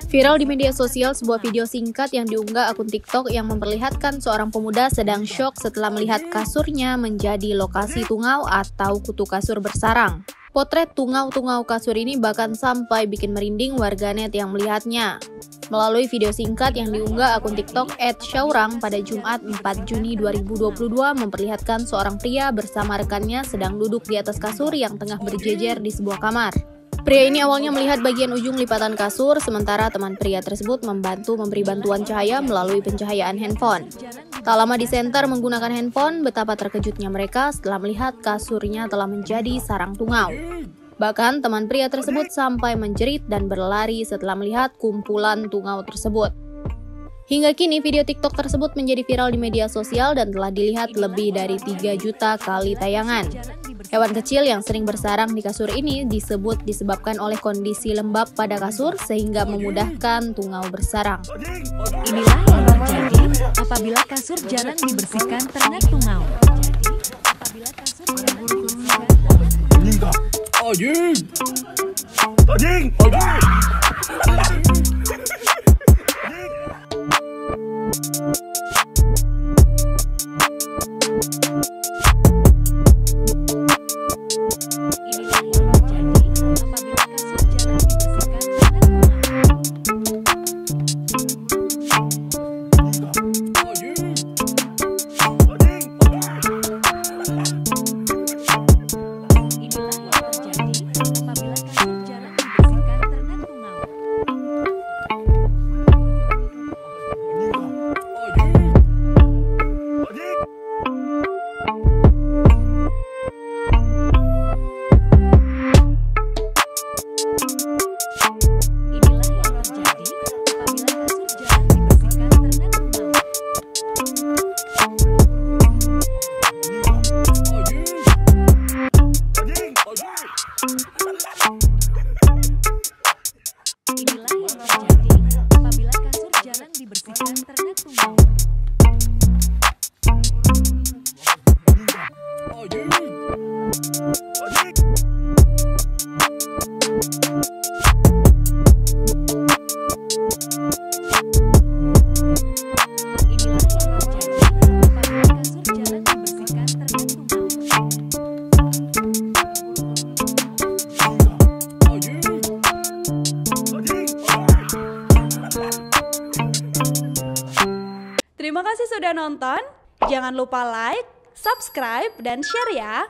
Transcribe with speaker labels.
Speaker 1: Viral di media sosial sebuah video singkat yang diunggah akun TikTok yang memperlihatkan seorang pemuda sedang syok setelah melihat kasurnya menjadi lokasi tungau atau kutu kasur bersarang. Potret tungau-tungau kasur ini bahkan sampai bikin merinding warganet yang melihatnya. Melalui video singkat yang diunggah akun TikTok @syaurang pada Jumat 4 Juni 2022 memperlihatkan seorang pria bersama rekannya sedang duduk di atas kasur yang tengah berjejer di sebuah kamar. Pria ini awalnya melihat bagian ujung lipatan kasur, sementara teman pria tersebut membantu memberi bantuan cahaya melalui pencahayaan handphone. Tak lama di senter menggunakan handphone, betapa terkejutnya mereka setelah melihat kasurnya telah menjadi sarang tungau. Bahkan teman pria tersebut sampai menjerit dan berlari setelah melihat kumpulan tungau tersebut. Hingga kini video TikTok tersebut menjadi viral di media sosial dan telah dilihat lebih dari 3 juta kali tayangan. Hewan kecil yang sering bersarang di kasur ini disebabkan oleh kondisi lembab pada kasur sehingga memudahkan tungau bersarang.
Speaker 2: Inilah yang terjadi apabila kasur jarang dibersihkan ternak tungau.
Speaker 3: Terima kasih sudah nonton. Jangan lupa like, subscribe, dan share ya.